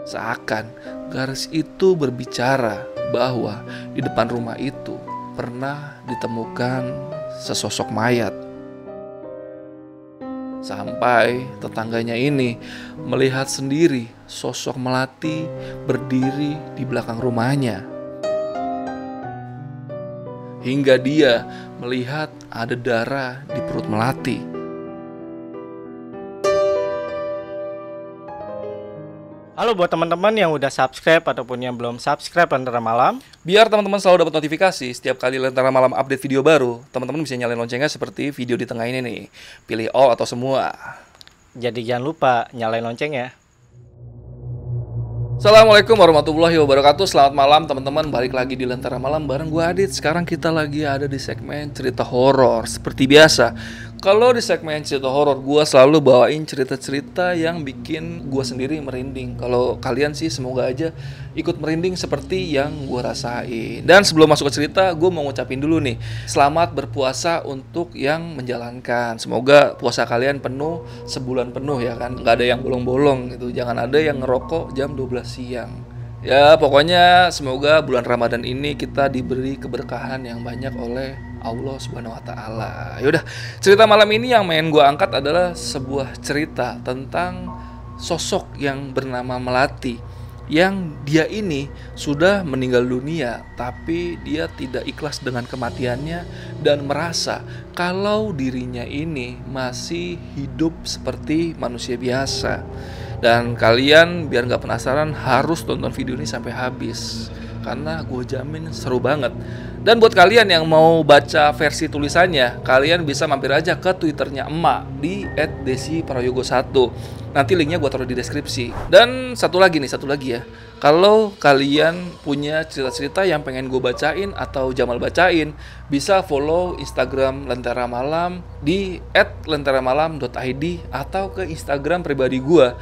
Seakan garis itu berbicara bahwa di depan rumah itu pernah ditemukan sesosok mayat. Sampai tetangganya ini melihat sendiri sosok Melati berdiri di belakang rumahnya. Hingga dia melihat ada darah di perut Melati. Halo buat teman-teman yang udah subscribe ataupun yang belum subscribe Lentera Malam. Biar teman-teman selalu dapat notifikasi setiap kali Lentera Malam update video baru, teman-teman bisa nyalain loncengnya seperti video di tengah ini nih. Pilih all atau semua. Jadi jangan lupa nyalain loncengnya. Assalamualaikum warahmatullahi wabarakatuh. Selamat malam teman-teman, balik lagi di Lentera Malam bareng gue Adit. Sekarang kita lagi ada di segmen cerita horor. Seperti biasa, kalau di segmen cerita horor gue selalu bawain cerita-cerita yang bikin gue sendiri merinding. Kalau kalian sih semoga aja ikut merinding seperti yang gue rasain. Dan sebelum masuk ke cerita, gue mau ngucapin dulu nih, selamat berpuasa untuk yang menjalankan. Semoga puasa kalian penuh, sebulan penuh ya kan. Gak ada yang bolong-bolong gitu. Jangan ada yang ngerokok jam 12 siang. Ya pokoknya semoga bulan Ramadan ini kita diberi keberkahan yang banyak oleh Allah Subhanahu wa Ta'ala. Yaudah, cerita malam ini yang main gue angkat adalah sebuah cerita tentang sosok yang bernama Melati, yang dia ini sudah meninggal dunia, tapi dia tidak ikhlas dengan kematiannya dan merasa kalau dirinya ini masih hidup seperti manusia biasa. Dan kalian biar gak penasaran harus tonton video ini sampai habis, karena gue jamin seru banget. Dan buat kalian yang mau baca versi tulisannya, kalian bisa mampir aja ke Twitternya emak di @desiprayogo1. Nanti linknya gue taruh di deskripsi. Dan satu lagi ya, kalau kalian punya cerita-cerita yang pengen gue bacain atau Jamal bacain, bisa follow Instagram Lentera Malam di @lenteramalam.id atau ke Instagram pribadi gue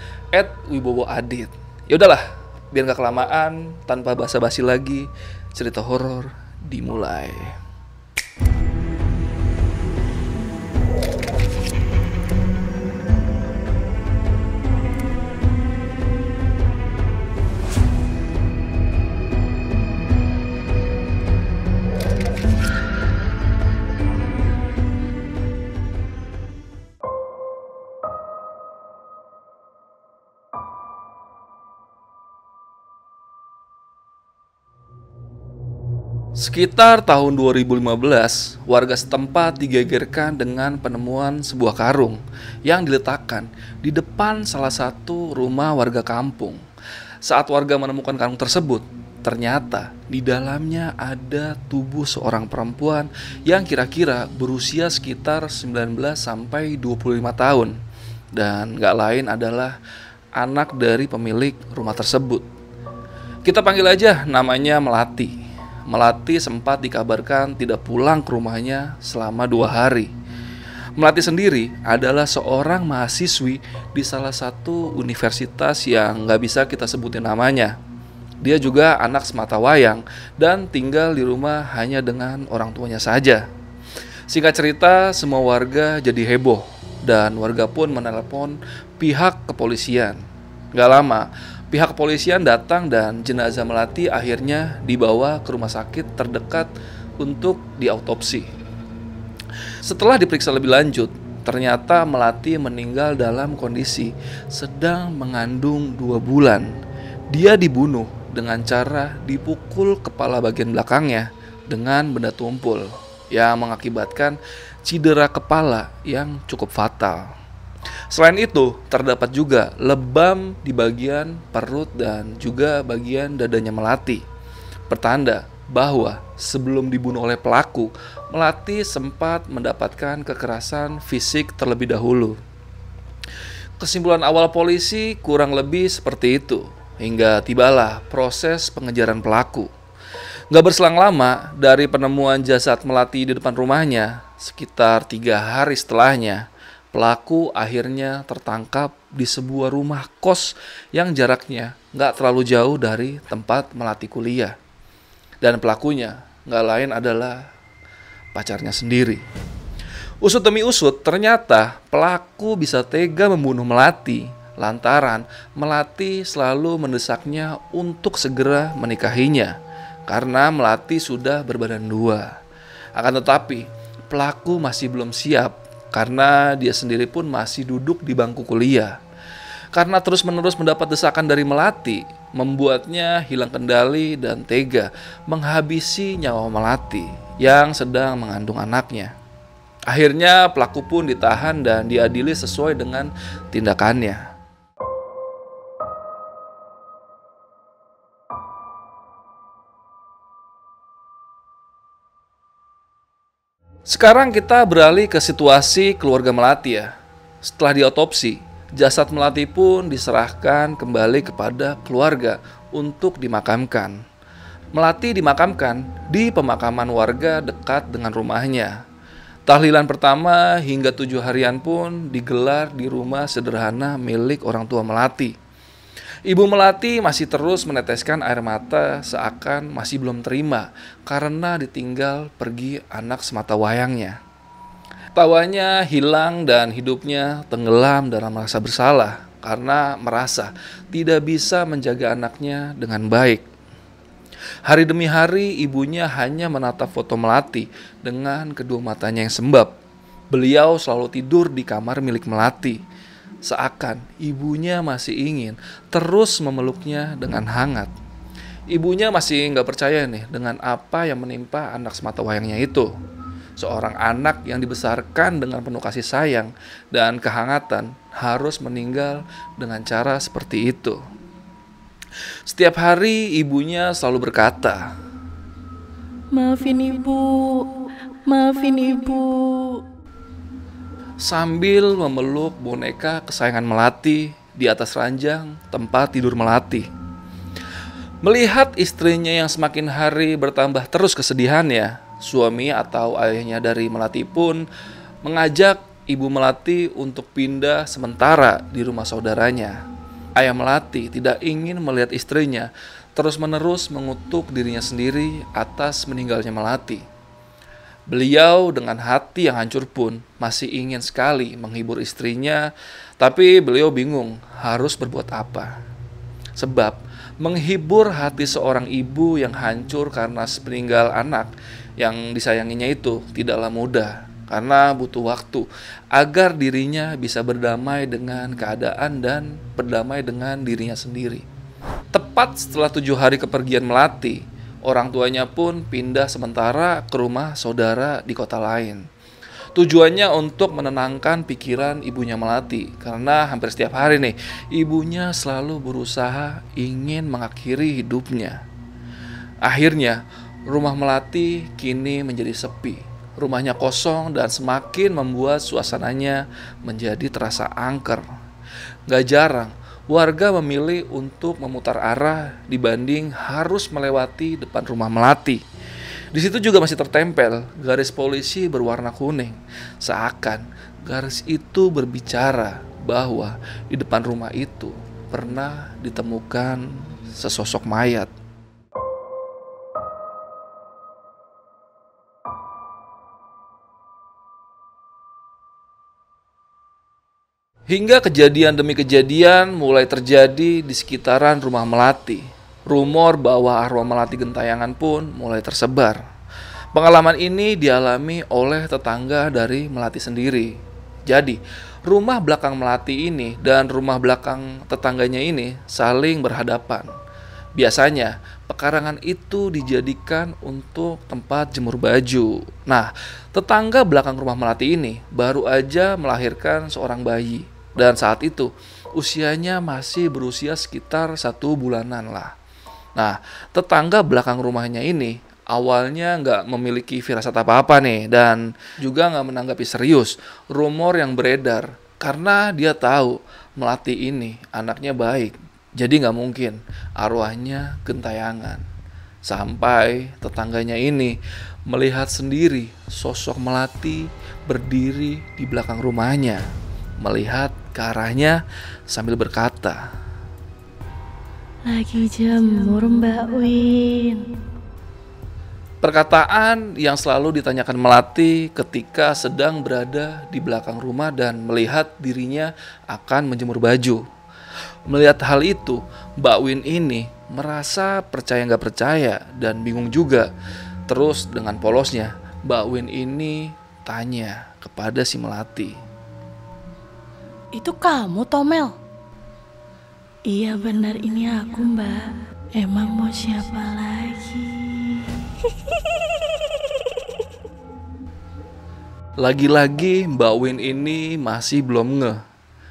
@wibowoadit. Yaudahlah, biar gak kelamaan, tanpa basa-basi lagi, cerita horor dimulai. Sekitar tahun 2015, warga setempat digegerkan dengan penemuan sebuah karung yang diletakkan di depan salah satu rumah warga kampung. Saat warga menemukan karung tersebut, ternyata di dalamnya ada tubuh seorang perempuan yang kira-kira berusia sekitar 19 sampai 25 tahun. Dan gak lain adalah anak dari pemilik rumah tersebut. Kita panggil aja namanya Melati. Melati sempat dikabarkan tidak pulang ke rumahnya selama 2 hari. Melati sendiri adalah seorang mahasiswi di salah satu universitas yang gak bisa kita sebutin namanya. Dia juga anak sematawayang dan tinggal di rumah hanya dengan orang tuanya saja. Singkat cerita, semua warga jadi heboh dan warga pun menelepon pihak kepolisian. Gak lama, pihak kepolisian datang dan jenazah Melati akhirnya dibawa ke rumah sakit terdekat untuk diautopsi. Setelah diperiksa lebih lanjut, ternyata Melati meninggal dalam kondisi sedang mengandung 2 bulan. Dia dibunuh dengan cara dipukul kepala bagian belakangnya dengan benda tumpul yang mengakibatkan cedera kepala yang cukup fatal. Selain itu, terdapat juga lebam di bagian perut dan juga bagian dadanya Melati. Pertanda bahwa sebelum dibunuh oleh pelaku, Melati sempat mendapatkan kekerasan fisik terlebih dahulu. Kesimpulan awal polisi kurang lebih seperti itu, hingga tibalah proses pengejaran pelaku. Gak berselang lama dari penemuan jasad Melati di depan rumahnya, sekitar 3 hari setelahnya, pelaku akhirnya tertangkap di sebuah rumah kos yang jaraknya gak terlalu jauh dari tempat Melati kuliah. Dan pelakunya gak lain adalah pacarnya sendiri. Usut demi usut, ternyata pelaku bisa tega membunuh Melati lantaran Melati selalu mendesaknya untuk segera menikahinya karena Melati sudah berbadan dua. Akan tetapi pelaku masih belum siap karena dia sendiri pun masih duduk di bangku kuliah. Karena terus-menerus mendapat desakan dari Melati, membuatnya hilang kendali dan tega menghabisi nyawa Melati yang sedang mengandung anaknya. Akhirnya pelaku pun ditahan dan diadili sesuai dengan tindakannya. Sekarang kita beralih ke situasi keluarga Melati ya. Setelah diotopsi, jasad Melati pun diserahkan kembali kepada keluarga untuk dimakamkan. Melati dimakamkan di pemakaman warga dekat dengan rumahnya. Tahlilan pertama hingga 7 harian pun digelar di rumah sederhana milik orang tua Melati. Ibu Melati masih terus meneteskan air mata seakan masih belum terima karena ditinggal pergi anak semata wayangnya. Tawanya hilang dan hidupnya tenggelam dalam rasa bersalah karena merasa tidak bisa menjaga anaknya dengan baik. Hari demi hari ibunya hanya menatap foto Melati dengan kedua matanya yang sembab. Beliau selalu tidur di kamar milik Melati. Seakan ibunya masih ingin terus memeluknya dengan hangat. Ibunya masih nggak percaya nih dengan apa yang menimpa anak semata wayangnya itu. Seorang anak yang dibesarkan dengan penuh kasih sayang dan kehangatan harus meninggal dengan cara seperti itu. Setiap hari ibunya selalu berkata, "Maafin ibu, maafin ibu." Sambil memeluk boneka kesayangan Melati di atas ranjang tempat tidur Melati. Melihat istrinya yang semakin hari bertambah terus kesedihannya, suami atau ayahnya dari Melati pun mengajak ibu Melati untuk pindah sementara di rumah saudaranya. Ayah Melati tidak ingin melihat istrinya terus-menerus mengutuk dirinya sendiri atas meninggalnya Melati. Beliau dengan hati yang hancur pun masih ingin sekali menghibur istrinya, tapi beliau bingung harus berbuat apa. Sebab menghibur hati seorang ibu yang hancur karena sepeninggal anak yang disayanginya itu tidaklah mudah, karena butuh waktu agar dirinya bisa berdamai dengan keadaan dan berdamai dengan dirinya sendiri. Tepat setelah 7 hari kepergian Melati, orang tuanya pun pindah sementara ke rumah saudara di kota lain. Tujuannya untuk menenangkan pikiran ibunya Melati, karena hampir setiap hari nih ibunya selalu berusaha ingin mengakhiri hidupnya. Akhirnya rumah Melati kini menjadi sepi. Rumahnya kosong dan semakin membuat suasananya menjadi terasa angker. Gak jarang warga memilih untuk memutar arah dibanding harus melewati depan rumah Melati. Di situ juga masih tertempel garis polisi berwarna kuning. Seakan garis itu berbicara bahwa di depan rumah itu pernah ditemukan sesosok mayat. Hingga kejadian demi kejadian mulai terjadi di sekitaran rumah Melati. Rumor bahwa arwah Melati Gentayangan pun mulai tersebar. Pengalaman ini dialami oleh tetangga dari Melati sendiri. Jadi, rumah belakang Melati ini dan rumah belakang tetangganya ini saling berhadapan. Biasanya, pekarangan itu dijadikan untuk tempat jemur baju. Nah, tetangga belakang rumah Melati ini baru aja melahirkan seorang bayi. Dan saat itu usianya masih berusia sekitar 1 bulanan lah. Nah, tetangga belakang rumahnya ini awalnya nggak memiliki firasat apa-apa nih. Dan juga nggak menanggapi serius rumor yang beredar. Karena dia tahu Melati ini anaknya baik. Jadi nggak mungkin arwahnya gentayangan. Sampai tetangganya ini melihat sendiri sosok Melati berdiri di belakang rumahnya. Melihat ke arahnya sambil berkata, "Lagi jemur Mbak Win." Perkataan yang selalu ditanyakan Melati ketika sedang berada di belakang rumah dan melihat dirinya akan menjemur baju. Melihat hal itu, Mbak Win ini merasa percaya nggak percaya dan bingung juga. Terus dengan polosnya, Mbak Win ini tanya kepada si Melati. Itu kamu, Tomel? Iya benar, ini aku, Mbak. Emang mau siapa lagi? Lagi-lagi Mbak Win ini masih belum ngeh.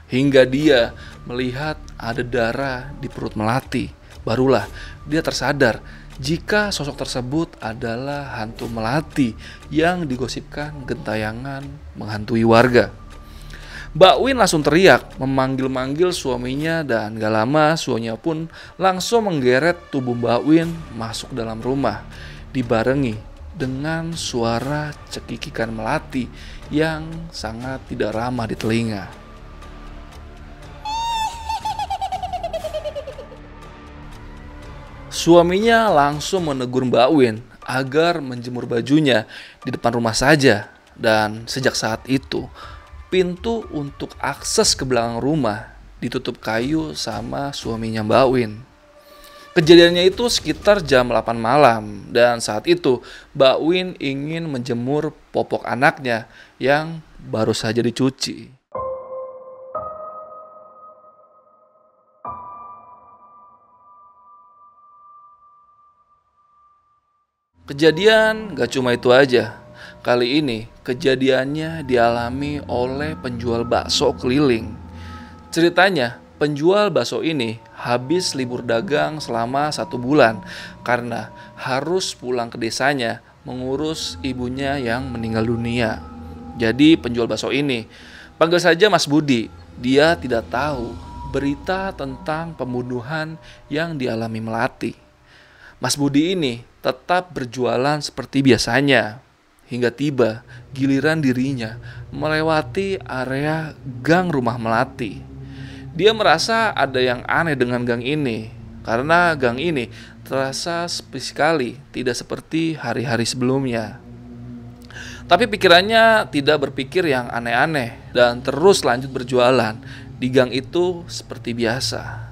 Hingga dia melihat ada darah di perut Melati. Barulah dia tersadar jika sosok tersebut adalah hantu Melati yang digosipkan gentayangan menghantui warga. Mbak Win langsung teriak, memanggil-manggil suaminya, dan gak lama suaminya pun langsung menggeret tubuh Mbak Win masuk dalam rumah, dibarengi dengan suara cekikikan Melati yang sangat tidak ramah di telinga. Suaminya langsung menegur Mbak Win agar menjemur bajunya di depan rumah saja, dan sejak saat itu pintu untuk akses ke belakang rumah ditutup kayu sama suaminya Mbak Win. Kejadiannya itu sekitar jam 8 malam, dan saat itu Mbak Win ingin menjemur popok anaknya yang baru saja dicuci. Kejadian gak cuma itu aja. Kali ini kejadiannya dialami oleh penjual bakso keliling. Ceritanya, penjual bakso ini habis libur dagang selama 1 bulan karena harus pulang ke desanya mengurus ibunya yang meninggal dunia. Jadi penjual bakso ini, panggil saja Mas Budi, dia tidak tahu berita tentang pembunuhan yang dialami Melati. Mas Budi ini tetap berjualan seperti biasanya hingga tiba giliran dirinya melewati area gang rumah Melati. Dia merasa ada yang aneh dengan gang ini karena gang ini terasa sepi sekali, tidak seperti hari-hari sebelumnya. Tapi pikirannya tidak berpikir yang aneh-aneh dan terus lanjut berjualan di gang itu seperti biasa.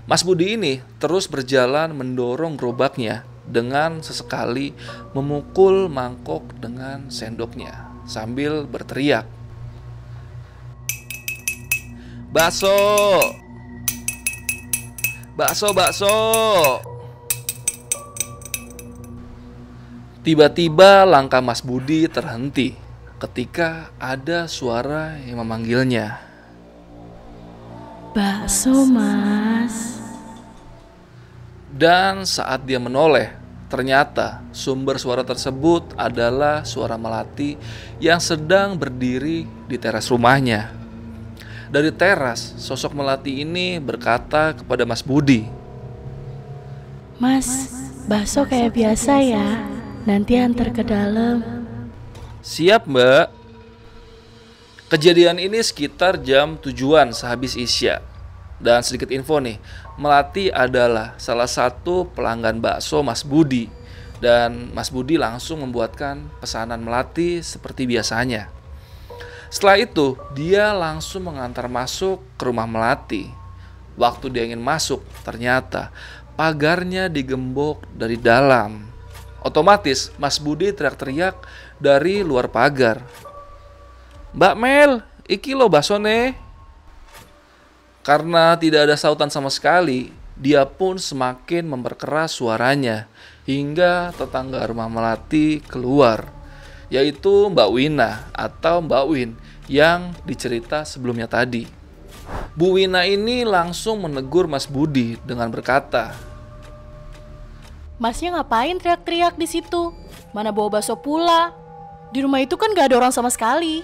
Mas Budi ini terus berjalan mendorong gerobaknya dengan sesekali memukul mangkok dengan sendoknya sambil berteriak, "Bakso! Bakso, bakso!" Tiba-tiba langkah Mas Budi terhenti ketika ada suara yang memanggilnya. Bakso, Mas. Dan saat dia menoleh, ternyata sumber suara tersebut adalah suara Melati yang sedang berdiri di teras rumahnya. Dari teras, sosok Melati ini berkata kepada Mas Budi, Mas, bakso kayak biasa ya. Nanti antar ke dalam. "Siap, Mbak." Kejadian ini sekitar jam 7-an sehabis Isya. Dan sedikit info nih, Melati adalah salah satu pelanggan bakso Mas Budi. Dan Mas Budi langsung membuatkan pesanan Melati seperti biasanya. Setelah itu, dia langsung mengantar masuk ke rumah Melati. Waktu dia ingin masuk, ternyata pagarnya digembok dari dalam. Otomatis Mas Budi teriak-teriak dari luar pagar, "Mbak Mel, iki lo bakso nih." Karena tidak ada sautan sama sekali, dia pun semakin memperkeras suaranya hingga tetangga rumah Melati keluar, yaitu Mbak Wina atau Mbak Win yang dicerita sebelumnya tadi. Bu Wina ini langsung menegur Mas Budi dengan berkata, Masnya ngapain teriak-teriak di situ? Mana bawa bakso pula? Di rumah itu kan gak ada orang sama sekali.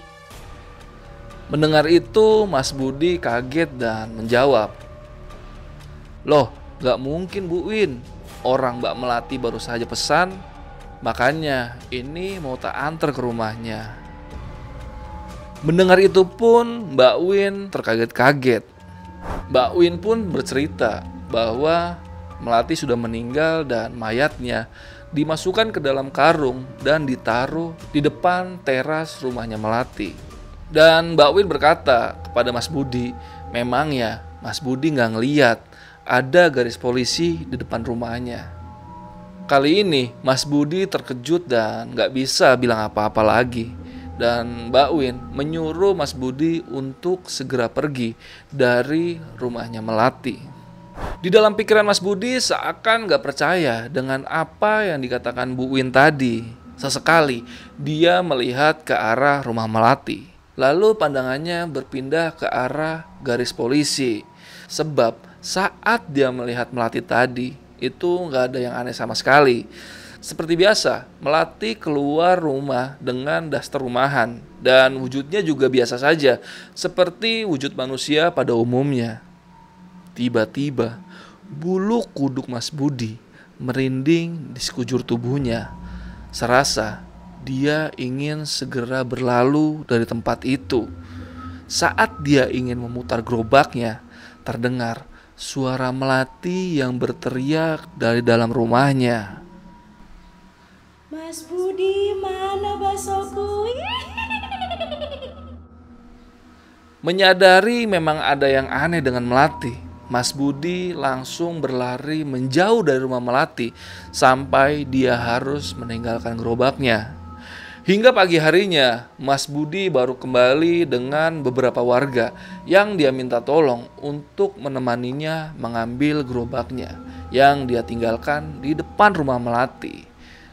Mendengar itu, Mas Budi kaget dan menjawab, "Loh, gak mungkin Bu Win. Orang Mbak Melati baru saja pesan, makanya ini mau tak antar ke rumahnya." Mendengar itu pun Mbak Win terkaget-kaget. Mbak Win pun bercerita bahwa Melati sudah meninggal dan mayatnya dimasukkan ke dalam karung dan ditaruh di depan teras rumahnya Melati. Dan Mbak Win berkata kepada Mas Budi, memangnya Mas Budi nggak ngeliat ada garis polisi di depan rumahnya. Kali ini Mas Budi terkejut dan nggak bisa bilang apa-apa lagi. Dan Mbak Win menyuruh Mas Budi untuk segera pergi dari rumahnya Melati. Di dalam pikiran Mas Budi seakan nggak percaya dengan apa yang dikatakan Bu Win tadi. Sesekali dia melihat ke arah rumah Melati. Lalu pandangannya berpindah ke arah garis polisi. Sebab saat dia melihat Melati tadi, itu nggak ada yang aneh sama sekali. Seperti biasa, Melati keluar rumah dengan daster rumahan. Dan wujudnya juga biasa saja, seperti wujud manusia pada umumnya. Tiba-tiba, bulu kuduk Mas Budi merinding di sekujur tubuhnya. Serasa dia ingin segera berlalu dari tempat itu. Saat dia ingin memutar gerobaknya, terdengar suara Melati yang berteriak dari dalam rumahnya. Mas Budi, mana baksoku? Menyadari memang ada yang aneh dengan Melati, Mas Budi langsung berlari menjauh dari rumah Melati sampai dia harus meninggalkan gerobaknya. Hingga pagi harinya, Mas Budi baru kembali dengan beberapa warga yang dia minta tolong untuk menemaninya mengambil gerobaknya yang dia tinggalkan di depan rumah Melati.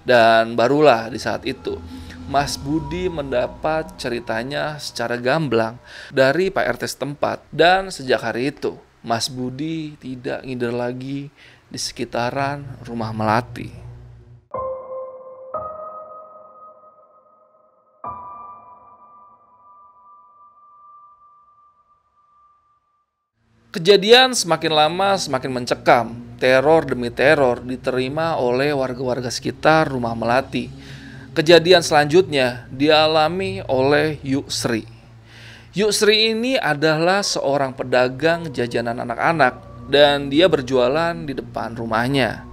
Dan barulah di saat itu, Mas Budi mendapat ceritanya secara gamblang dari Pak RT setempat. Dan sejak hari itu, Mas Budi tidak ngider lagi di sekitaran rumah Melati. Kejadian semakin lama semakin mencekam. Teror demi teror diterima oleh warga-warga sekitar rumah Melati. Kejadian selanjutnya dialami oleh Yusri. Yusri ini adalah seorang pedagang jajanan anak-anak dan dia berjualan di depan rumahnya.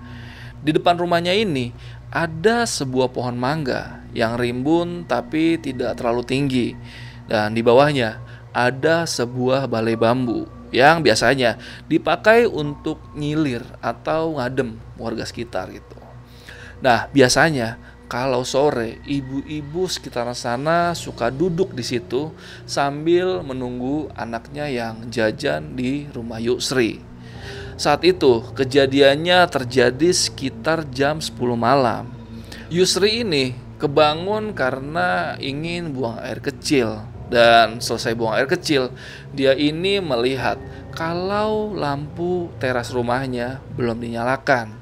Di depan rumahnya ini ada sebuah pohon mangga yang rimbun tapi tidak terlalu tinggi. Dan di bawahnya ada sebuah balai bambu yang biasanya dipakai untuk nyilir atau ngadem warga sekitar gitu. Nah, biasanya kalau sore ibu-ibu sekitar sana suka duduk di situ sambil menunggu anaknya yang jajan di rumah Yusri. Saat itu kejadiannya terjadi sekitar jam 10 malam. Yusri ini kebangun karena ingin buang air kecil. Dan selesai buang air kecil, dia ini melihat kalau lampu teras rumahnya belum dinyalakan.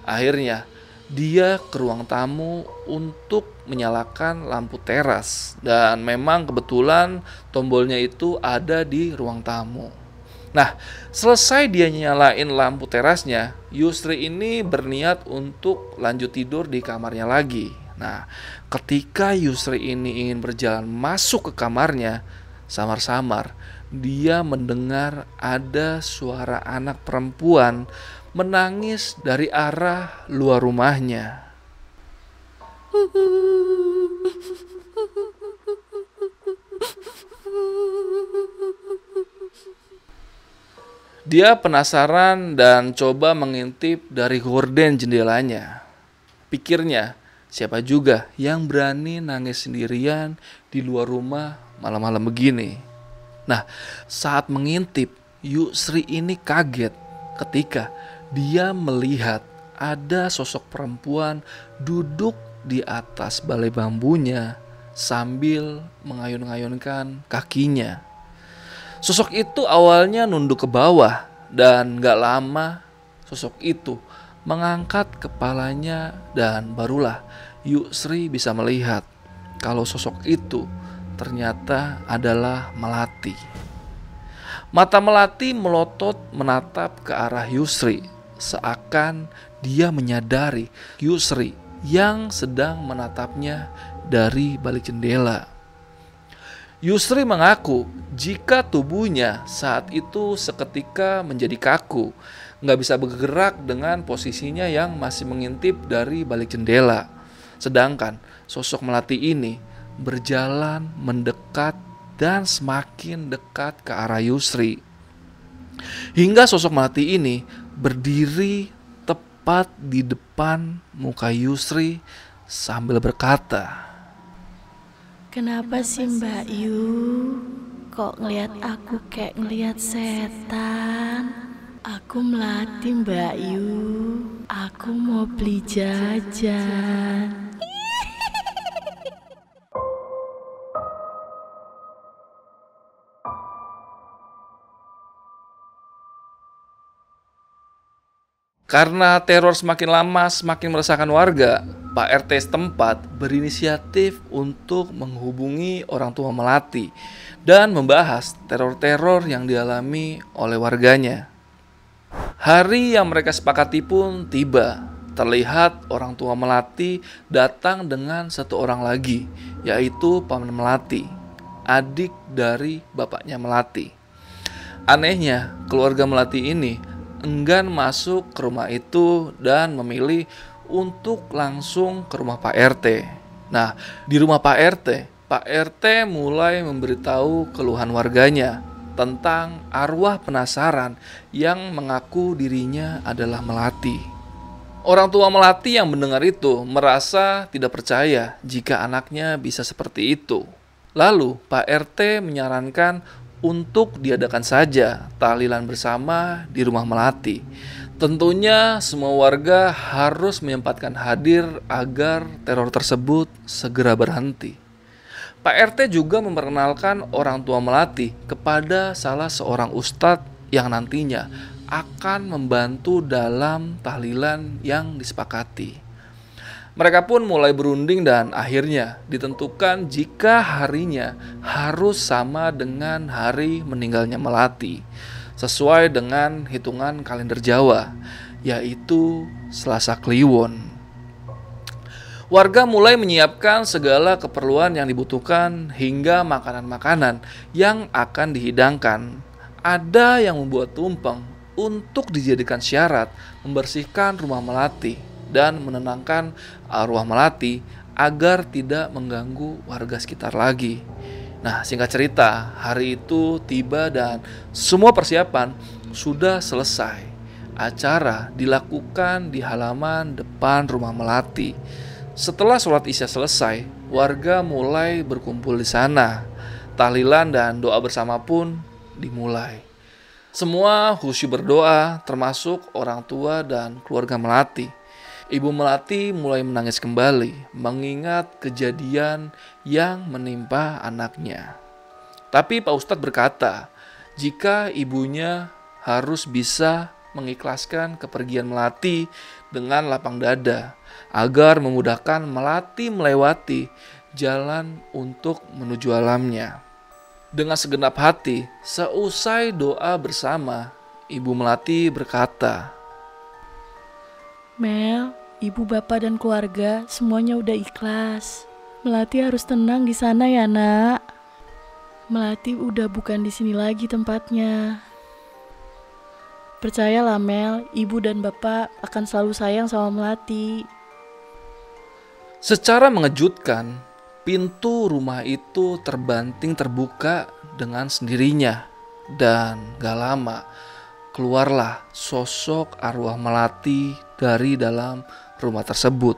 Akhirnya, dia ke ruang tamu untuk menyalakan lampu teras. Dan memang kebetulan tombolnya itu ada di ruang tamu. Nah, selesai dia nyalain lampu terasnya, Yusri ini berniat untuk lanjut tidur di kamarnya lagi. Nah, ketika Yusri ini ingin berjalan masuk ke kamarnya, samar-samar dia mendengar ada suara anak perempuan menangis dari arah luar rumahnya. Dia penasaran dan coba mengintip dari gorden jendelanya. Pikirnya, siapa juga yang berani nangis sendirian di luar rumah malam-malam begini. Nah, saat mengintip, Yusri ini kaget ketika dia melihat ada sosok perempuan duduk di atas balai bambunya sambil mengayun-ayunkan kakinya. Sosok itu awalnya nunduk ke bawah dan gak lama sosok itu mengangkat kepalanya dan barulah Yusri bisa melihat kalau sosok itu ternyata adalah Melati. Mata Melati melotot menatap ke arah Yusri, seakan dia menyadari Yusri yang sedang menatapnya dari balik jendela. Yusri mengaku jika tubuhnya saat itu seketika menjadi kaku, nggak bisa bergerak dengan posisinya yang masih mengintip dari balik jendela. Sedangkan sosok Melati ini berjalan mendekat dan semakin dekat ke arah Yusri. Hingga sosok Melati ini berdiri tepat di depan muka Yusri sambil berkata, Kenapa sih Mbak Yu? Kok ngelihat aku kayak ngelihat setan? Aku Melati Mbak Yu. Aku mau beli jajan. Karena teror semakin lama semakin meresahkan warga, Pak RT setempat berinisiatif untuk menghubungi orang tua Melati dan membahas teror-teror yang dialami oleh warganya. Hari yang mereka sepakati pun tiba. Terlihat orang tua Melati datang dengan satu orang lagi, yaitu Paman Melati, adik dari bapaknya Melati. Anehnya, keluarga Melati ini enggan masuk ke rumah itu dan memilih untuk langsung ke rumah Pak RT. Nah, di rumah Pak RT mulai memberitahu keluhan warganya tentang arwah penasaran yang mengaku dirinya adalah Melati. Orang tua Melati yang mendengar itu merasa tidak percaya jika anaknya bisa seperti itu. Lalu Pak RT menyarankan untuk diadakan saja tahlilan bersama di rumah Melati. Tentunya semua warga harus menyempatkan hadir agar teror tersebut segera berhenti. Pak RT juga memperkenalkan orang tua Melati kepada salah seorang ustadz yang nantinya akan membantu dalam tahlilan yang disepakati. Mereka pun mulai berunding dan akhirnya ditentukan jika harinya harus sama dengan hari meninggalnya Melati, sesuai dengan hitungan kalender Jawa, yaitu Selasa Kliwon. Warga mulai menyiapkan segala keperluan yang dibutuhkan hingga makanan-makanan yang akan dihidangkan. Ada yang membuat tumpeng untuk dijadikan syarat membersihkan rumah Melati dan menenangkan arwah Melati agar tidak mengganggu warga sekitar lagi. Nah, singkat cerita, hari itu tiba dan semua persiapan sudah selesai. Acara dilakukan di halaman depan rumah Melati. Setelah sholat isya selesai, warga mulai berkumpul di sana. Tahlilan dan doa bersama pun dimulai. Semua khusyuk berdoa, termasuk orang tua dan keluarga Melati. Ibu Melati mulai menangis kembali, mengingat kejadian yang menimpa anaknya. Tapi Pak Ustadz berkata, jika ibunya harus bisa mengikhlaskan kepergian Melati dengan lapang dada, agar memudahkan Melati melewati jalan untuk menuju alamnya. Dengan segenap hati, seusai doa bersama, Ibu Melati berkata, Mel, ibu, bapak, dan keluarga semuanya udah ikhlas. Melati harus tenang di sana ya, Nak. Melati udah bukan di sini lagi tempatnya. Percayalah, Mel, ibu dan bapak akan selalu sayang sama Melati. Secara mengejutkan, pintu rumah itu terbanting terbuka dengan sendirinya. Dan gak lama, keluarlah sosok arwah Melati dari dalam rumah tersebut.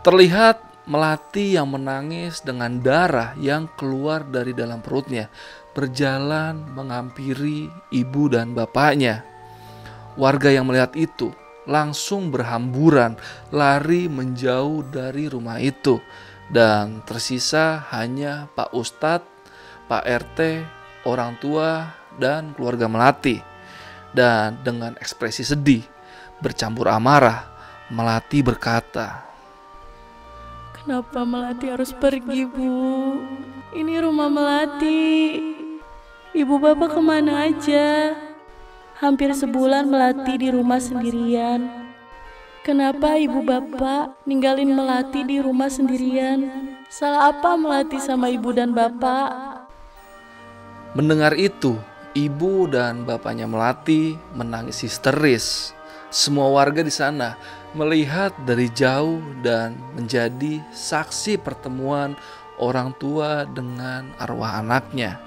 Terlihat Melati yang menangis dengan darah yang keluar dari dalam perutnya, berjalan menghampiri ibu dan bapaknya. Warga yang melihat itu langsung berhamburan lari menjauh dari rumah itu. Dan tersisa hanya Pak Ustadz, Pak RT, orang tua, dan keluarga Melati. Dan dengan ekspresi sedih, bercampur amarah, Melati berkata, Kenapa Melati harus pergi, Bu? Ini rumah Melati. Ibu bapak kemana aja? Hampir sebulan Melati di rumah sendirian. Kenapa ibu bapak ninggalin Melati di rumah sendirian? Salah apa Melati sama ibu dan bapak? Mendengar itu, ibu dan bapaknya Melati menangis histeris. Semua warga di sana melihat dari jauh dan menjadi saksi pertemuan orang tua dengan arwah anaknya.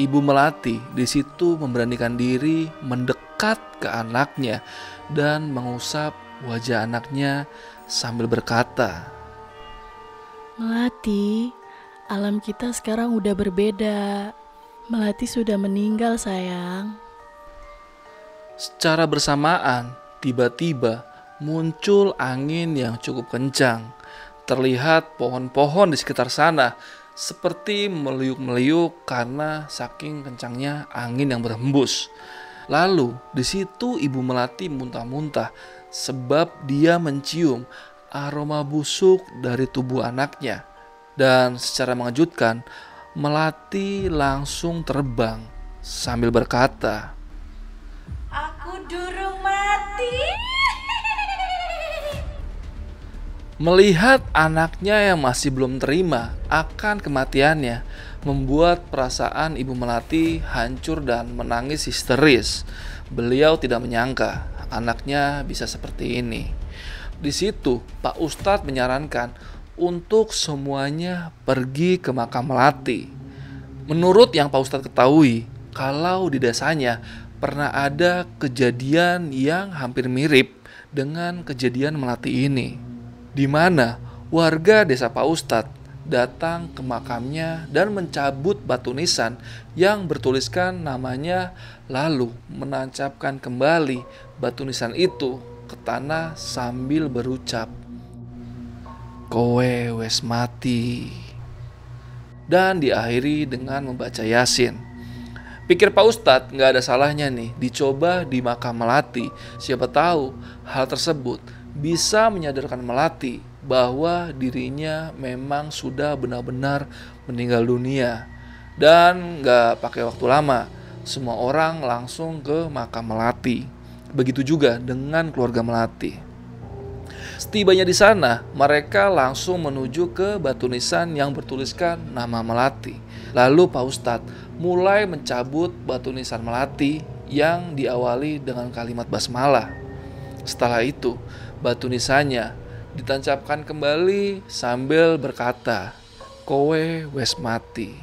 Ibu Melati di situ memberanikan diri mendekat ke anaknya dan mengusap wajah anaknya sambil berkata, Melati, alam kita sekarang udah berbeda. Melati sudah meninggal, sayang. Secara bersamaan, tiba-tiba muncul angin yang cukup kencang. Terlihat pohon-pohon di sekitar sana seperti meliuk-meliuk karena saking kencangnya angin yang berhembus. Lalu di situ Ibu Melati muntah-muntah sebab dia mencium aroma busuk dari tubuh anaknya. Dan secara mengejutkan, Melati langsung terbang sambil berkata, Aku durung mati. Melihat anaknya yang masih belum terima akan kematiannya membuat perasaan Ibu Melati hancur dan menangis histeris. Beliau tidak menyangka anaknya bisa seperti ini. Di situ Pak Ustadz menyarankan untuk semuanya pergi ke makam Melati. Menurut yang Pak Ustadz ketahui, kalau di desanya pernah ada kejadian yang hampir mirip dengan kejadian Melati ini, di mana warga desa Pak Ustadz datang ke makamnya dan mencabut batu nisan yang bertuliskan namanya, lalu menancapkan kembali batu nisan itu ke tanah sambil berucap, "Kowe wes mati." Dan diakhiri dengan membaca Yasin. Pikir Pak Ustadz nggak ada salahnya nih dicoba di makam Melati. Siapa tahu hal tersebut bisa menyadarkan Melati bahwa dirinya memang sudah benar-benar meninggal dunia. Dan gak pakai waktu lama, semua orang langsung ke makam Melati. Begitu juga dengan keluarga Melati. Setibanya di sana, mereka langsung menuju ke batu nisan yang bertuliskan nama Melati. Lalu Pak Ustadz mulai mencabut batu nisan Melati yang diawali dengan kalimat basmalah. Setelah itu, batu nisannya ditancapkan kembali sambil berkata, "Kowe wes mati."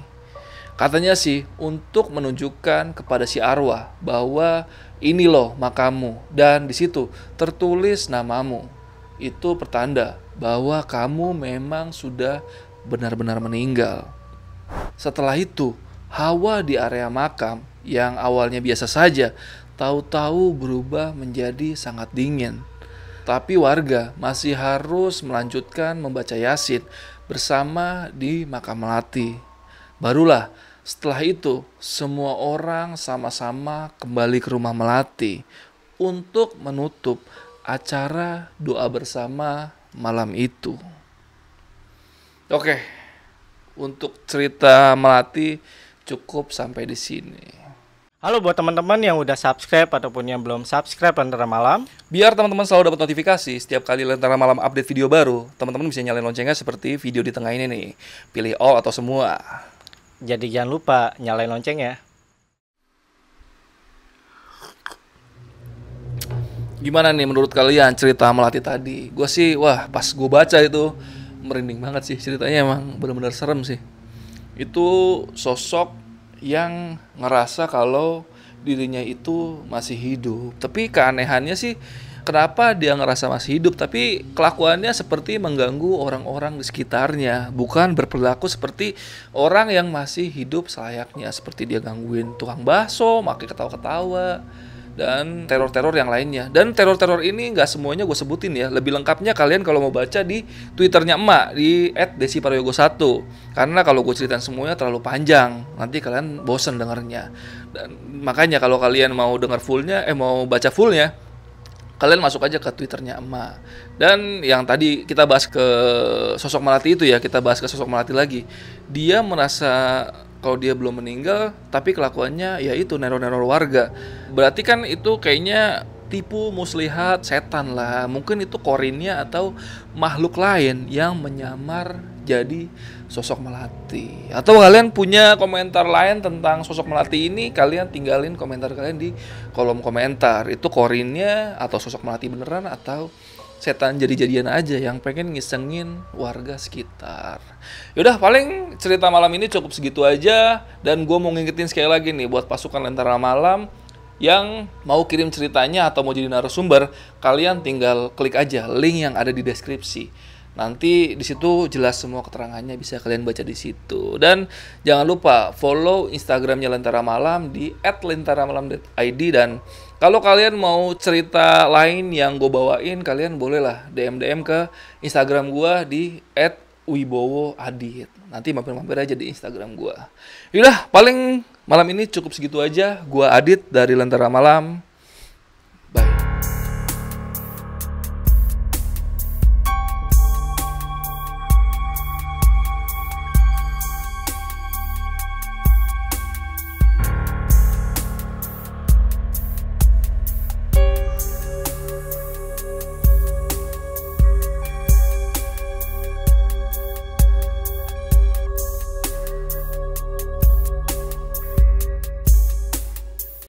Katanya sih untuk menunjukkan kepada si arwah bahwa ini loh makammu dan di situ tertulis namamu. Itu pertanda bahwa kamu memang sudah benar-benar meninggal. Setelah itu, hawa di area makam yang awalnya biasa saja tahu-tahu berubah menjadi sangat dingin. Tapi warga masih harus melanjutkan membaca Yasin bersama di makam Melati. Barulah setelah itu semua orang sama-sama kembali ke rumah Melati untuk menutup acara doa bersama malam itu. Oke, untuk cerita Melati cukup sampai di sini. Halo buat teman-teman yang udah subscribe ataupun yang belum subscribe Lentera Malam. Biar teman-teman selalu dapat notifikasi setiap kali Lentera Malam update video baru, teman-teman bisa nyalain loncengnya seperti video di tengah ini nih. Pilih all atau semua. Jadi jangan lupa nyalain loncengnya. Gimana nih menurut kalian cerita Melati tadi? Gue sih, wah pas gue baca itu merinding banget sih. Ceritanya emang benar-benar serem sih. Itu sosok yang ngerasa kalau dirinya itu masih hidup. Tapi keanehannya sih, kenapa dia ngerasa masih hidup tapi kelakuannya seperti mengganggu orang-orang di sekitarnya, bukan berperilaku seperti orang yang masih hidup selayaknya, seperti dia gangguin tukang bakso, makin ketawa-ketawa dan teror-teror yang lainnya. Dan teror-teror ini nggak semuanya gue sebutin ya. Lebih lengkapnya kalian kalau mau baca di Twitternya emak di @desiprayogo1. Karena kalau gue ceritain semuanya terlalu panjang, nanti kalian bosen dengernya. Dan makanya kalau kalian mau denger fullnya, mau baca fullnya, kalian masuk aja ke Twitternya emak. Dan yang tadi kita bahas ke sosok Melati itu ya, kita bahas ke sosok Melati lagi. Dia merasa kalau dia belum meninggal, tapi kelakuannya ya itu neror-neror warga. Berarti kan itu kayaknya tipu muslihat setan lah. Mungkin itu korinnya atau makhluk lain yang menyamar jadi sosok Melati. Atau kalian punya komentar lain tentang sosok Melati ini, kalian tinggalin komentar kalian di kolom komentar. Itu korinnya atau sosok Melati beneran atau setan jadi-jadian aja yang pengen ngisengin warga sekitar. Yaudah, paling cerita malam ini cukup segitu aja. Dan gue mau ngingetin sekali lagi nih buat pasukan Lentera Malam yang mau kirim ceritanya atau mau jadi narasumber, kalian tinggal klik aja link yang ada di deskripsi. Nanti di situ jelas semua keterangannya, bisa kalian baca di situ. Dan jangan lupa follow Instagramnya Lentera Malam di @lenteramalam.id. Dan kalau kalian mau cerita lain yang gue bawain, kalian bolehlah DM ke Instagram gue di @wibowoadit. Nanti mampir-mampir aja di Instagram gue. Yaudah, paling malam ini cukup segitu aja. Gue Adit dari Lentera Malam.